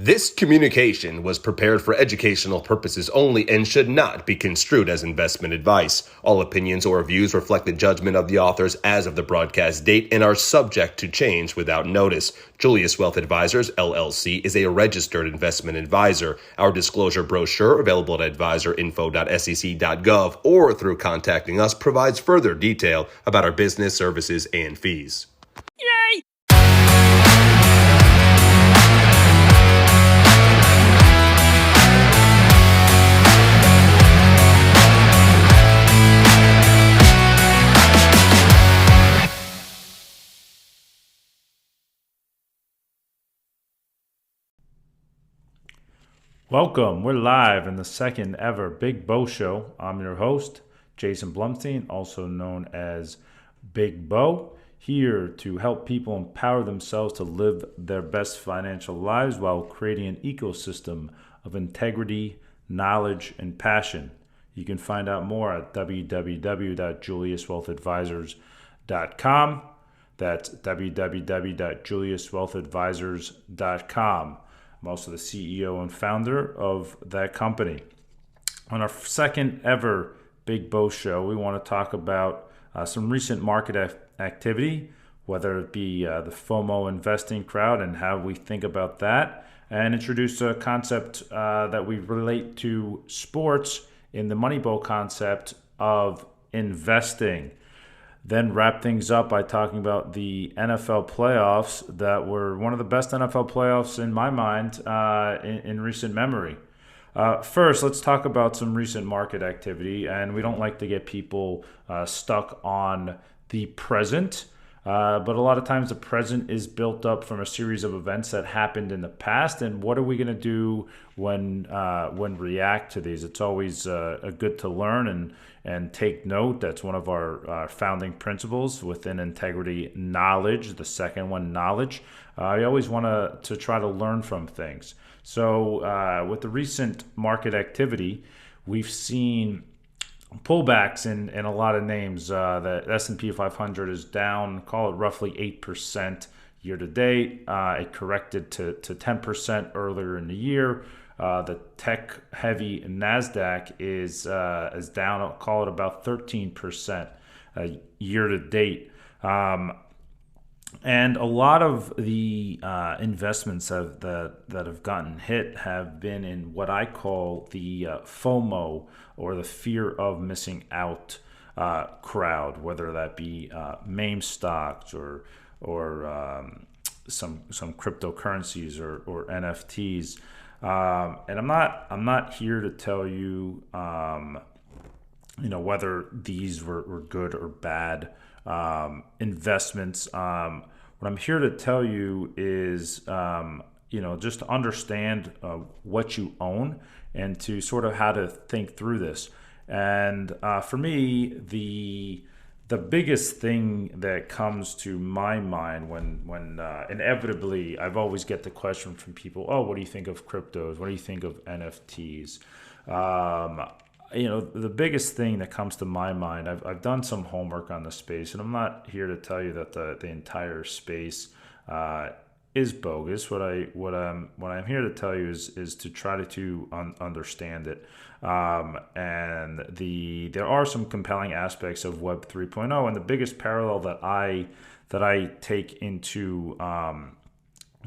This communication was prepared for educational purposes only and should not be construed as investment advice. All opinions or views reflect the judgment of the authors as of the broadcast date and are subject to change without notice. Julius Wealth Advisors, LLC, is a registered investment advisor. Our disclosure brochure, available at advisorinfo.sec.gov or through contacting us, provides further detail about our business, services, and fees. Yay! Welcome. We're live in the second ever Big Bo Show. I'm your host, Jason Blumstein, also known as Big Bo, here to help people empower themselves to live their best financial lives while creating an ecosystem of integrity, knowledge, and passion. You can find out more at www.juliuswealthadvisors.com. That's www.juliuswealthadvisors.com. I'm also the CEO and founder of that company. On our second ever Big Bo Show, we want to talk about some recent market activity, whether it be the FOMO investing crowd and how we think about that, and introduce a concept that we relate to sports in the Moneyball concept of investing. Then wrap things up by talking about the NFL playoffs that were one of the best NFL playoffs in my mind in recent memory. First, let's talk about some recent market activity, and we don't like to get people stuck on the present, but a lot of times the present is built up from a series of events that happened in the past, and what are we going to do when react to these? It's always good to learn and take note. That's one of our founding principles within integrity, knowledge. The second one, knowledge. I always want to try to learn from things. So with the recent market activity, we've seen pullbacks in a lot of names. The S&P 500 is down, call it roughly 8% year to date. It corrected to 10% earlier in the year. The tech-heavy NASDAQ is down, I'll call it about 13% year to date. And a lot of the investments that have gotten hit have been in what I call the FOMO, or the fear of missing out crowd, whether that be meme stocks or some cryptocurrencies or NFTs. And I'm not here to tell you, whether these were good or bad investments. What I'm here to tell you is, just to understand what you own and to sort of how to think through this. And for me, the biggest thing that comes to my mind when inevitably I've always get the question from people, oh, what do you think of cryptos? What do you think of NFTs? The biggest thing that comes to my mind, I've done some homework on the space, and I'm not here to tell you that the entire space is bogus. What I'm here to tell you is to try to understand it. And there are some compelling aspects of Web 3.0, and the biggest parallel that I take into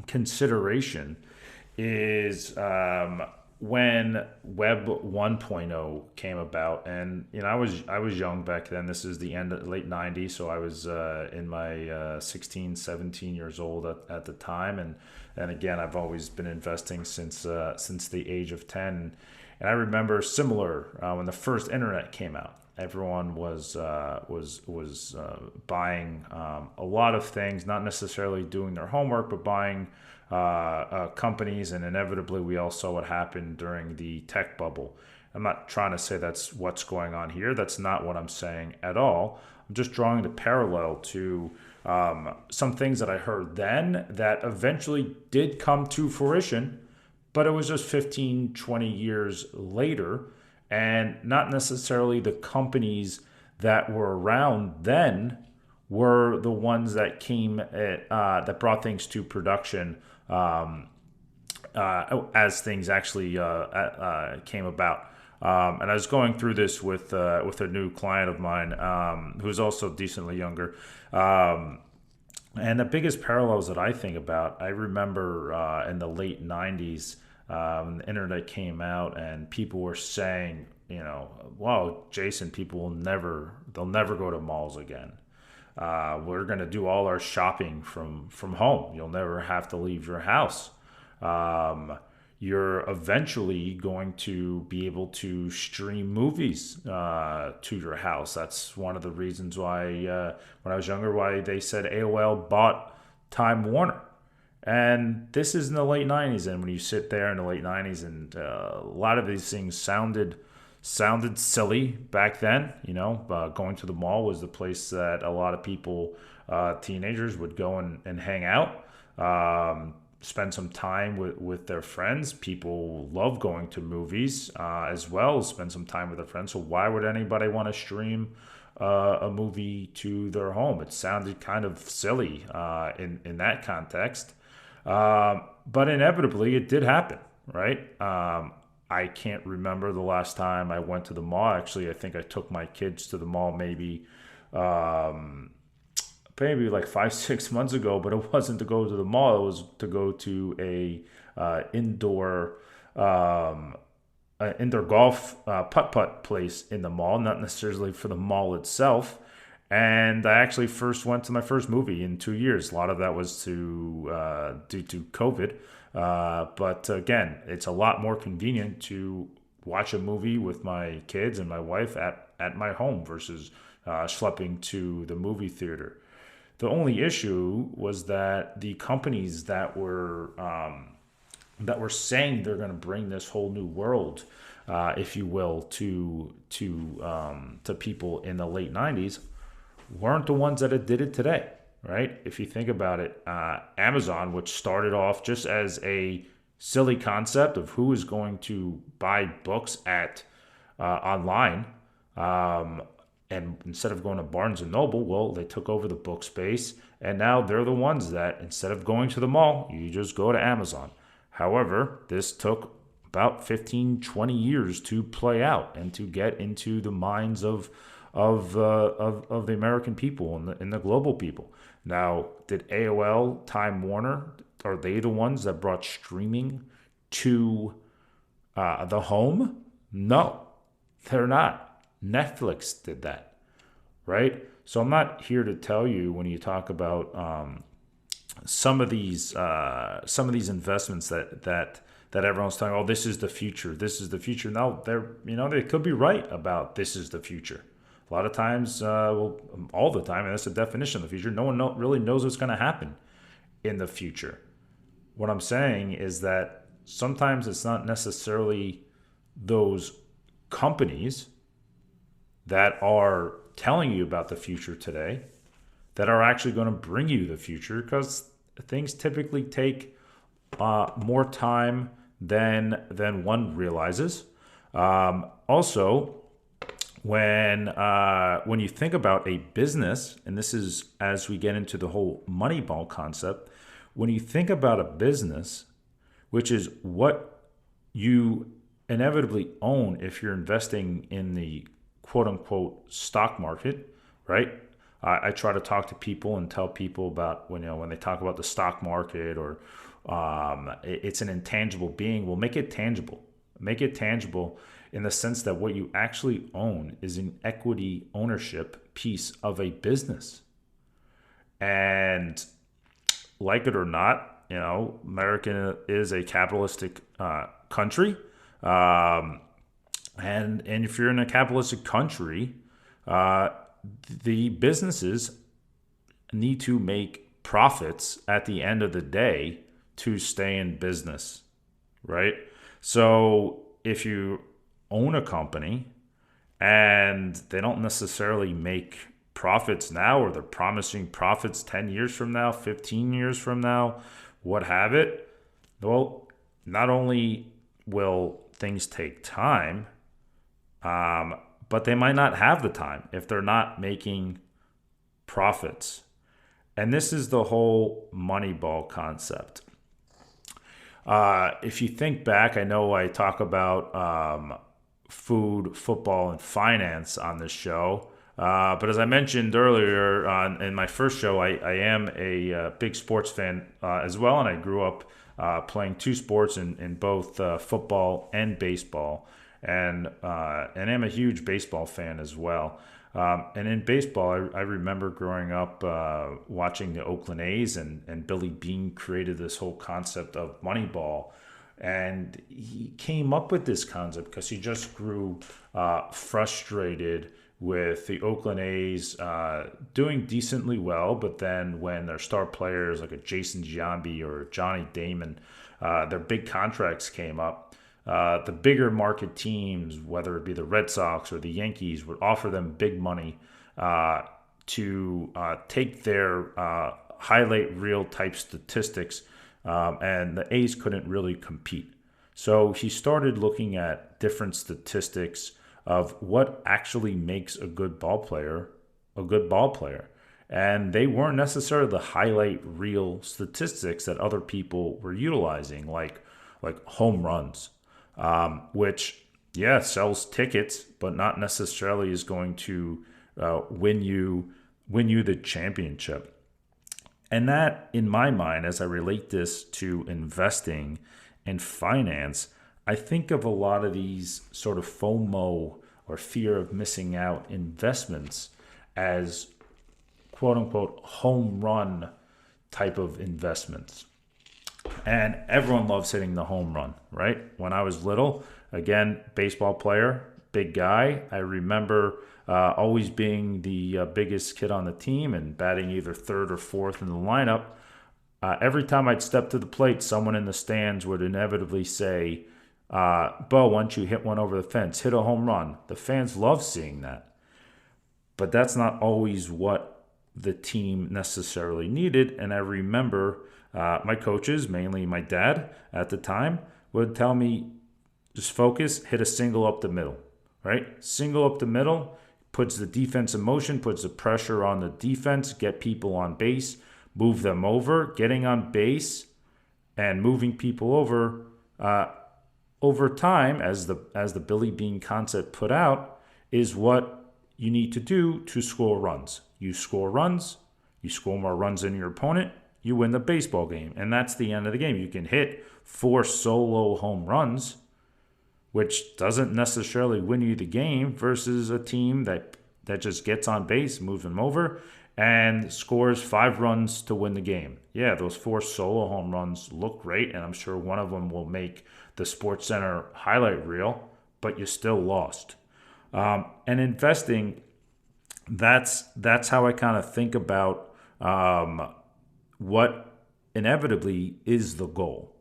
consideration is when Web 1.0 came about. And I was young back then. This is the late 90s, so I was in my 16, 17 years old at the time, and again, I've always been investing since the age of 10. And I remember similar when the first internet came out. Everyone was buying a lot of things, not necessarily doing their homework, but buying companies, and inevitably we all saw what happened during the tech bubble. I'm not trying to say that's what's going on here. That's not what I'm saying at all. I'm just drawing the parallel to some things that I heard then that eventually did come to fruition, but it was just 15, 20 years later, and not necessarily the companies that were around then were the ones that came that brought things to production as things actually came about. And I was going through this with a new client of mine who's also decently younger. And the biggest parallels that I think about, I remember in the late 90s, the internet came out and people were saying, wow, Jason, they'll never go to malls again. We're going to do all our shopping from home. You'll never have to leave your house. You're eventually going to be able to stream movies to your house. That's one of the reasons why, when I was younger, why they said AOL bought Time Warner. And this is in the late 90s. And when you sit there in the late 90s, and a lot of these things sounded silly back then. Going to the mall was the place that a lot of people, teenagers, would go and hang out. Spend some time with their friends. People love going to movies as well, spend some time with their friends. So why would anybody want to stream a movie to their home? It sounded kind of silly in that context. But inevitably, it did happen, right? I can't remember the last time I went to the mall. Actually, I think I took my kids to the mall maybe like 5-6 months ago, but it wasn't to go to the mall. It was to go to a indoor golf putt place in the mall, not necessarily for the mall itself. And I actually first went to my first movie in 2 years. A lot of that was due to COVID. But again, it's a lot more convenient to watch a movie with my kids and my wife at my home versus schlepping to the movie theater. The only issue was that the companies that were saying they're going to bring this whole new world, if you will, to people in the late 90s, weren't the ones that did it today, right? If you think about it, Amazon, which started off just as a silly concept of who is going to buy books at online. And instead of going to Barnes & Noble, well, they took over the book space. And now they're the ones that, instead of going to the mall, you just go to Amazon. However, this took about 15, 20 years to play out and to get into the minds of the American people and the global people. Now, did AOL, Time Warner, are they the ones that brought streaming to the home? No, they're not. Netflix did that, right? So I'm not here to tell you, when you talk about some of these investments that everyone's talking, oh, this is the future. This is the future. Now they could be right about this is the future. A lot of times, all the time, and that's the definition of the future. No one really knows what's going to happen in the future. What I'm saying is that sometimes it's not necessarily those companies that are telling you about the future today that are actually going to bring you the future, because things typically take more time than one realizes. Also, when you think about a business, and this is as we get into the whole Moneyball concept, when you think about a business, which is what you inevitably own if you're investing in the quote-unquote stock market, right? I try to talk to people and tell people about when they talk about the stock market, or it's an intangible being. Well, make it tangible. Make it tangible in the sense that what you actually own is an equity ownership piece of a business. And like it or not, America is a capitalistic country. And if you're in a capitalistic country, the businesses need to make profits at the end of the day to stay in business, right? So if you own a company and they don't necessarily make profits now, or they're promising profits 10 years from now, 15 years from now, what have it, well, not only will things take time, but they might not have the time if they're not making profits. And this is the whole Moneyball concept. If you think back, I know I talk about food, football, and finance on this show. But as I mentioned earlier in my first show, I am a big sports fan as well, and I grew up playing two sports in both football and baseball, and I'm a huge baseball fan as well. And in baseball, I remember growing up watching the Oakland A's, and Billy Beane created this whole concept of Moneyball. And he came up with this concept because he just grew frustrated with the Oakland A's doing decently well, but then when their star players like a Jason Giambi or Johnny Damon, their big contracts came up, the bigger market teams, whether it be the Red Sox or the Yankees, would offer them big money to take their highlight reel type statistics, and the A's couldn't really compete. So he started looking at different statistics of what actually makes a good ball player a good ball player. And they weren't necessarily the highlight reel statistics that other people were utilizing, like home runs, which, yeah, sells tickets, but not necessarily is going to win you the championship. And that, in my mind, as I relate this to investing and finance, I think of a lot of these sort of FOMO or fear of missing out investments as quote unquote home run type of investments. And everyone loves hitting the home run, right? When I was little, again, baseball player, big guy. I remember always being the biggest kid on the team and batting either third or fourth in the lineup. Every time I'd step to the plate, someone in the stands would inevitably say, Bo, why don't you hit one over the fence, hit a home run. The fans love seeing that. But that's not always what the team necessarily needed. And I remember my coaches, mainly my dad at the time, would tell me, just focus, hit a single up the middle, right? Single up the middle puts the defense in motion, puts the pressure on the defense, get people on base, move them over. Getting on base and moving people over time, as the Billy Beane concept put out, is what you need to do to score runs. You score runs, you score more runs than your opponent, you win the baseball game. And that's the end of the game. You can hit 4 solo home runs, which doesn't necessarily win you the game, versus a team that just gets on base, moves them over, and scores 5 runs to win the game. Yeah, those 4 solo home runs look great, and I'm sure one of them will make the SportsCenter highlight reel, but you still lost. And investing, that's how I kind of think about what inevitably is the goal.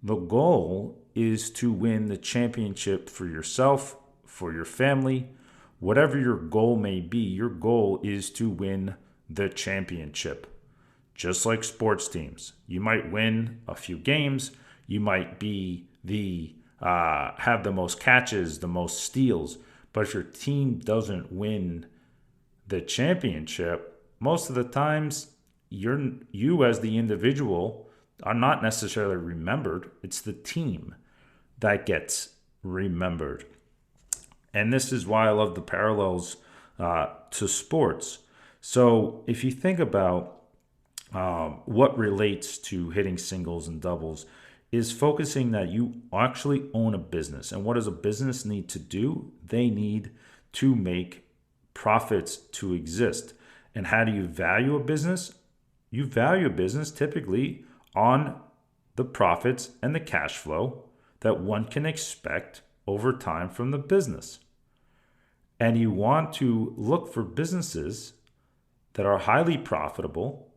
The goal is to win the championship for yourself, for your family, whatever your goal may be. Your goal is to win the championship. Just like sports teams, you might win a few games, you might be have the most catches, the most steals, but if your team doesn't win the championship, most of the times you as the individual are not necessarily remembered. It's the team that gets remembered. And this is why I love the parallels to sports. So if you think about what relates to hitting singles and doubles, is focusing that you actually own a business. And what does a business need to do? They need to make profits to exist. And how do you value a business? You value a business typically on the profits and the cash flow that one can expect over time from the business. And you want to look for businesses that are highly profitable,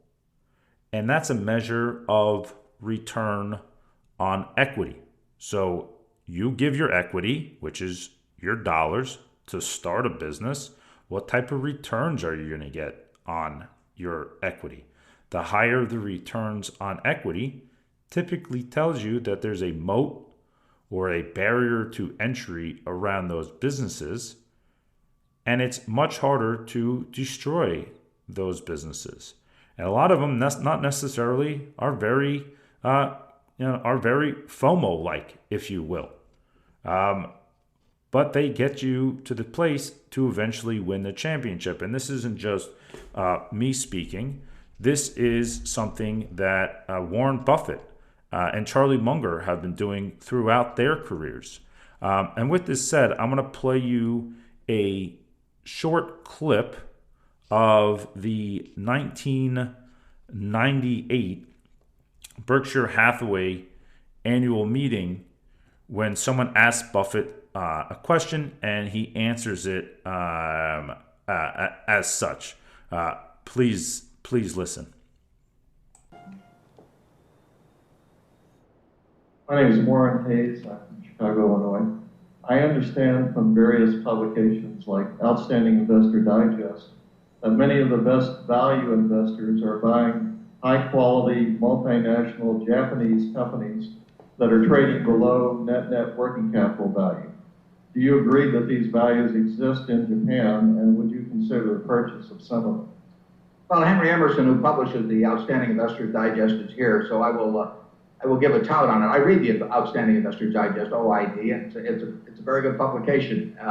and that's a measure of return on equity. So you give your equity, which is your dollars, to start a business. What type of returns are you going to get on your equity? The higher the returns on equity typically tells you that there's a moat or a barrier to entry around those businesses, and it's much harder to destroy those businesses. And a lot of them not necessarily are very are very FOMO-like, if you will. But they get you to the place to eventually win the championship. And this isn't just me speaking. This is something that Warren Buffett and Charlie Munger have been doing throughout their careers. And with this said, I'm going to play you a short clip of the 1998 Berkshire Hathaway Annual Meeting when someone asked Buffett a question and he answers it as such. Please listen. My name is Warren Hayes. I'm from Chicago, Illinois. I understand from various publications like Outstanding Investor Digest that many of the best value investors are buying high-quality, multinational Japanese companies that are trading below net working capital value. Do you agree that these values exist in Japan, and would you consider the purchase of some of them? Well, Henry Emerson, who publishes the Outstanding Investor Digest, is here, so I will give a tout on it. I read the Outstanding Investor Digest, OID, and it's a very good publication, and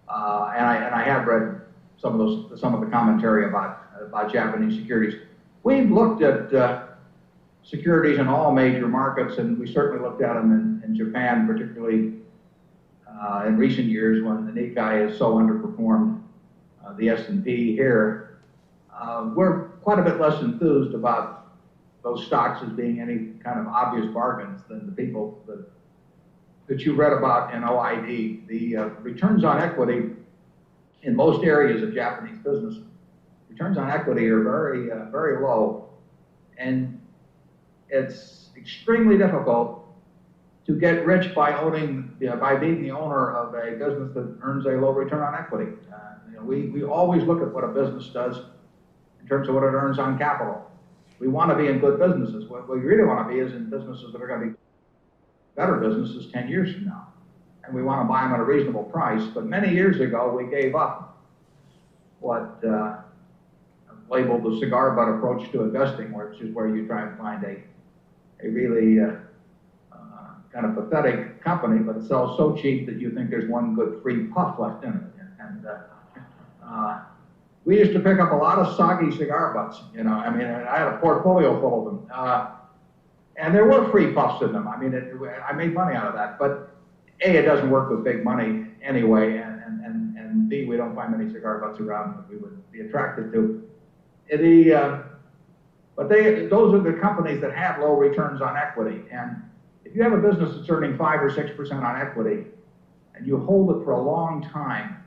I have read some of the commentary about Japanese securities. We've looked at securities in all major markets, and we certainly looked at them in Japan, particularly in recent years when the Nikkei has so underperformed the S&P here. We're quite a bit less enthused about those stocks as being any kind of obvious bargains than the people that you read about in OID. The returns on equity in most areas of Japanese business, returns on equity are very low, and it's extremely difficult to get rich by being the owner of a business that earns a low return on equity. We always look at what a business does in terms of what it earns on capital. We want to be in good businesses. What we really want to be is in businesses that are going to be better businesses 10 years from now. And we want to buy them at a reasonable price. But many years ago, we gave up what labeled the cigar butt approach to investing, which is where you try and find a really kind of pathetic company, but it sells so cheap that you think there's one good free puff left in it. And we used to pick up a lot of soggy cigar butts. I had a portfolio full of them, and there were free puffs in them. I made money out of that. But A, it doesn't work with big money anyway, and B, we don't find many cigar butts around that we would be attracted to. But those are the companies that have low returns on equity. And if you have a business that's earning 5 or 6% on equity, and you hold it for a long time,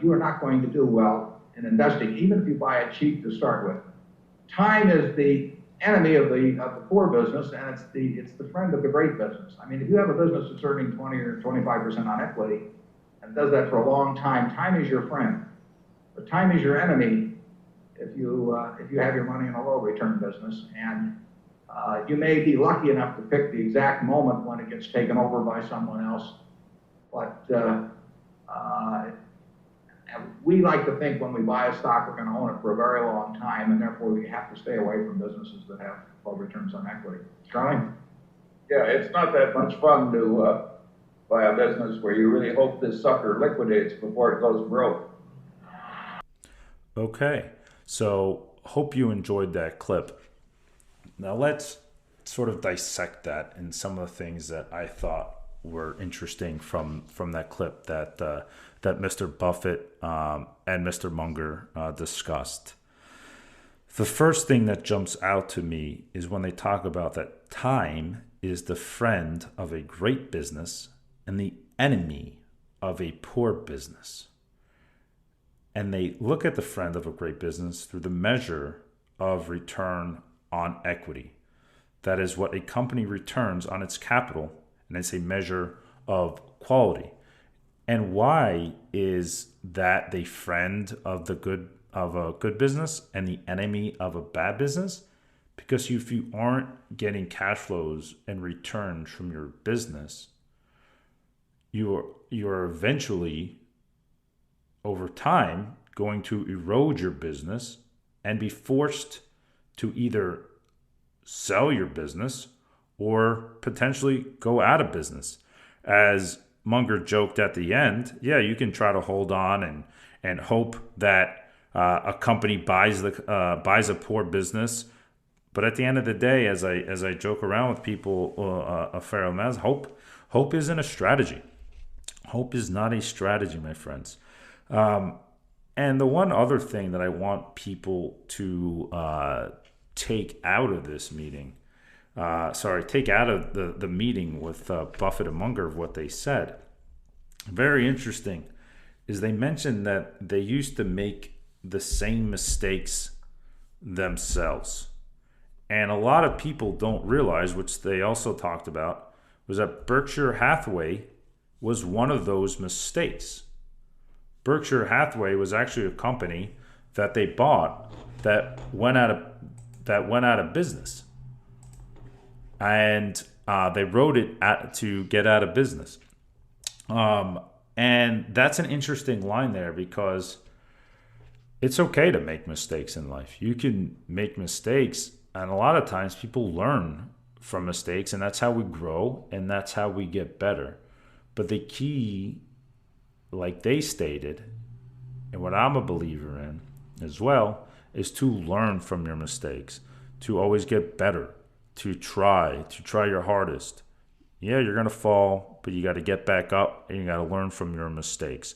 you are not going to do well in investing, even if you buy it cheap to start with. Time is the enemy of the poor business, and it's the friend of the great business. If you have a business that's earning 20 or 25% on equity and does that for a long time, time is your friend. But time is your enemy if you have your money in a low return business, and you may be lucky enough to pick the exact moment when it gets taken over by someone else, but we like to think when we buy a stock we're going to own it for a very long time, and therefore we have to stay away from businesses that have low returns on equity. Charlie? Yeah, it's not that much fun to buy a business where you really hope this sucker liquidates before it goes broke. Okay, so hope you enjoyed that clip. Now let's sort of dissect that and some of the things that I thought were interesting from that clip that Mr. Buffett and Mr. Munger discussed. The first thing that jumps out to me is when they talk about that time is the friend of a great business and the enemy of a poor business. And they look at the friend of a great business through the measure of return on equity. That is what a company returns on its capital, and it's a measure of quality. And why is that the friend of a good business and the enemy of a bad business? Because if you aren't getting cash flows and returns from your business, you're eventually, over time, going to erode your business and be forced to either sell your business or potentially go out of business. As Munger joked at the end, yeah, you can try to hold on and hope that a company buys a poor business. But at the end of the day, as I joke around with people a fair amount, hope isn't a strategy. Hope is not a strategy, my friends. And the one other thing that I want people to take out of this meeting, take out of the meeting with Buffett and Munger of what they said, very interesting, is they mentioned that they used to make the same mistakes themselves. And a lot of people don't realize, which they also talked about, was that Berkshire Hathaway was one of those mistakes. Berkshire Hathaway was actually a company that they bought that went out of business, and they wrote it to get out of business. And that's an interesting line there, because it's okay to make mistakes in life. You can make mistakes, and a lot of times people learn from mistakes, and that's how we grow, and that's how we get better. But the key, like they stated, and what I'm a believer in as well, is to learn from your mistakes, to always get better, to try your hardest. Yeah, you're going to fall, but you got to get back up, and you got to learn from your mistakes.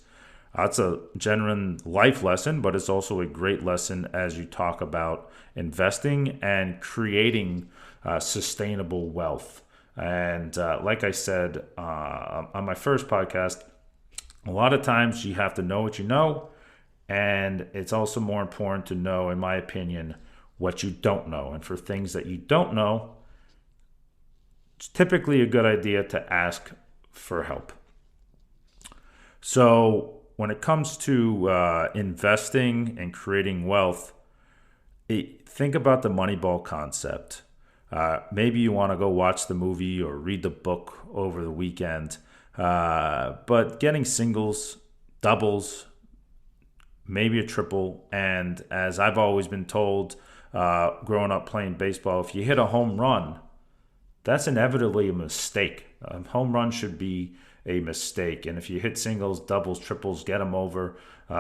That's a genuine life lesson, but it's also a great lesson as you talk about investing and creating sustainable wealth. And like I said on my first podcast, a lot of times you have to know what you know, and it's also more important to know, in my opinion, what you don't know. And for things that you don't know, it's typically a good idea to ask for help. So when it comes to investing and creating wealth, think about the Moneyball concept. Maybe you want to go watch the movie or read the book over the weekend, but getting singles, doubles, maybe a triple, and as I've always been told growing up playing baseball, if you hit a home run, that's inevitably a mistake. A home run should be a mistake. And if you hit singles, doubles, triples, get them over,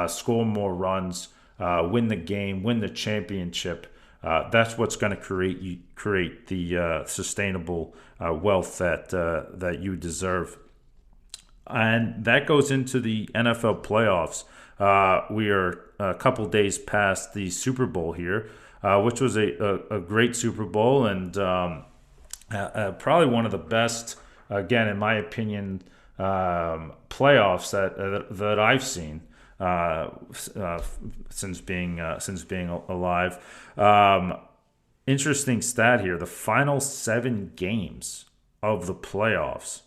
score more runs, win the game, win the championship, that's what's going to create the sustainable wealth that you deserve. And that goes into the NFL playoffs. We are a couple days past the Super Bowl here, which was a great Super Bowl, and probably one of the best, again, in my opinion, playoffs that I've seen since being alive. Interesting stat here: the final 7 games of the playoffs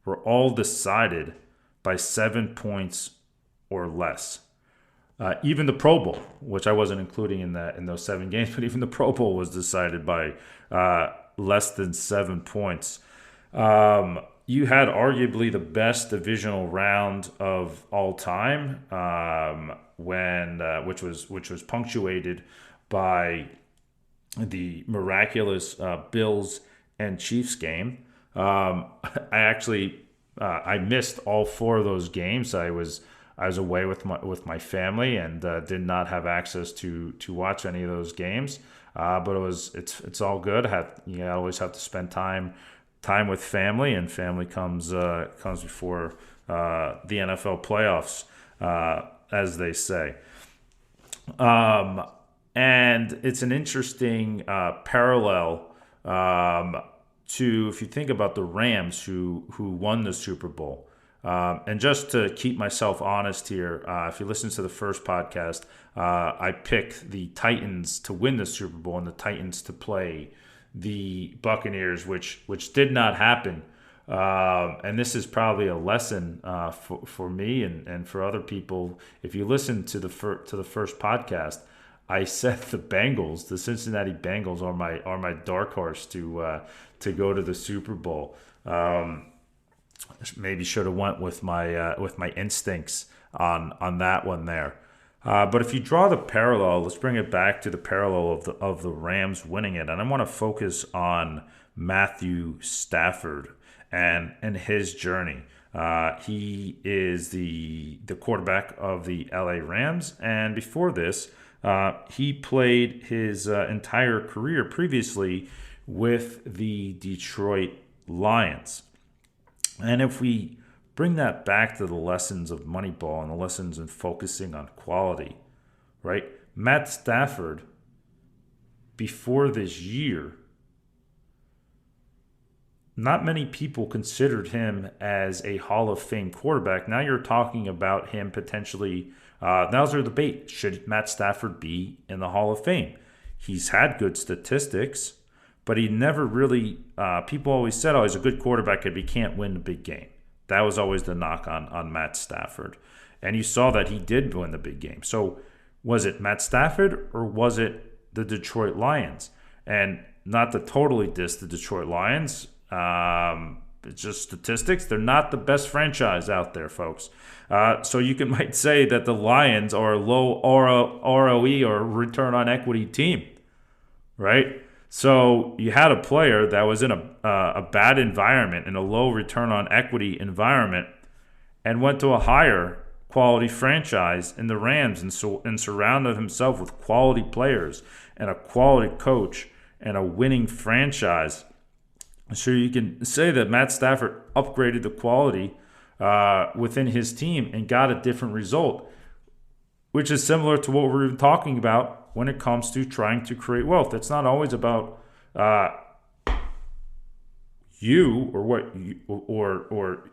were all decided by 7 points or less. Even the Pro Bowl, which I wasn't including in those 7 games, but even the Pro Bowl was decided by less than 7 points. You had arguably the best divisional round of all time, which was punctuated by the miraculous Bills and Chiefs game. I missed all 4 of those games. I was away with my family and did not have access to watch any of those games. But it's all good. You always have to spend time with family, and family comes before the NFL playoffs, as they say. And it's an interesting parallel to, if you think about the Rams who won the Super Bowl. And just to keep myself honest here, if you listen to the first podcast, I picked the Titans to win the Super Bowl and the Titans to play the Buccaneers, which did not happen. And this is probably a lesson for me and for other people. If you listen to the first podcast, I said the Cincinnati Bengals are my dark horse to go to the Super Bowl. Maybe should have went with my instincts on that one there. But if you draw the parallel, let's bring it back to the parallel of the Rams winning it, and I want to focus on Matthew Stafford and his journey. He is the quarterback of the LA Rams, and before this, he played his entire career previously with the Detroit Lions. And if we bring that back to the lessons of Moneyball and the lessons in focusing on quality, right? Matt Stafford, before this year, not many people considered him as a Hall of Fame quarterback. Now you're talking about him potentially. Now's the debate. Should Matt Stafford be in the Hall of Fame? He's had good statistics, but he never really, people always said, oh, he's a good quarterback if he can't win the big game. That was always the knock on Matt Stafford. And you saw that he did win the big game. So was it Matt Stafford or was it the Detroit Lions? And not to totally diss the Detroit Lions, it's just statistics. They're not the best franchise out there, folks. So you might say that the Lions are a low ROE or return on equity team, right? So you had a player that was in a bad environment, in a low return on equity environment, and went to a higher quality franchise in the Rams and surrounded himself with quality players and a quality coach and a winning franchise. So you can say that Matt Stafford upgraded the quality within his team and got a different result, which is similar to what we're talking about when it comes to trying to create wealth. It's not always about you or what you, or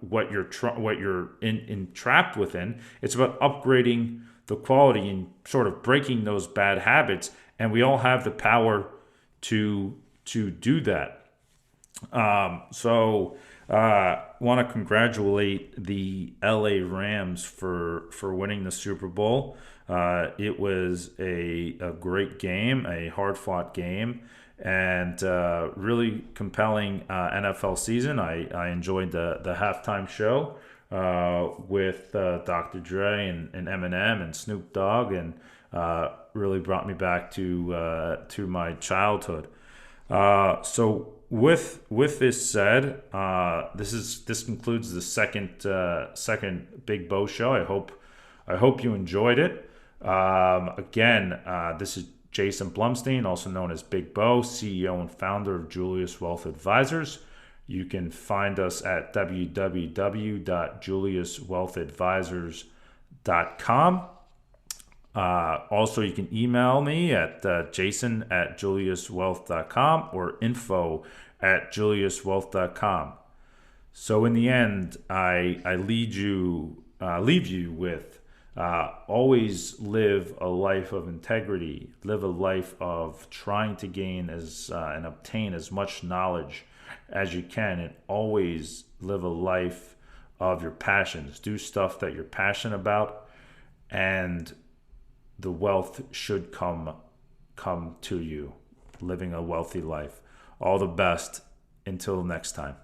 what you're entrapped within. It's about upgrading the quality and sort of breaking those bad habits. And we all have the power to do that. Want to congratulate the LA Rams for winning the Super Bowl. It was a great game, a hard-fought game, and really compelling NFL season. I enjoyed the halftime show with Dr. Dre and Eminem and Snoop Dogg, and really brought me back to my childhood. So with this said, this concludes the second Big Bo show. I hope you enjoyed it. Again, this is Jason Blumstein, also known as Big Bo, CEO and founder of Julius Wealth Advisors. You can find us at www.juliuswealthadvisors.com. Also, you can email me at jason@juliuswealth.com or info@juliuswealth.com. So in the end, I leave you with always live a life of integrity, live a life of trying to gain and obtain as much knowledge as you can, and always live a life of your passions. Do stuff that you're passionate about, and the wealth should come to you, living a wealthy life. All the best until next time.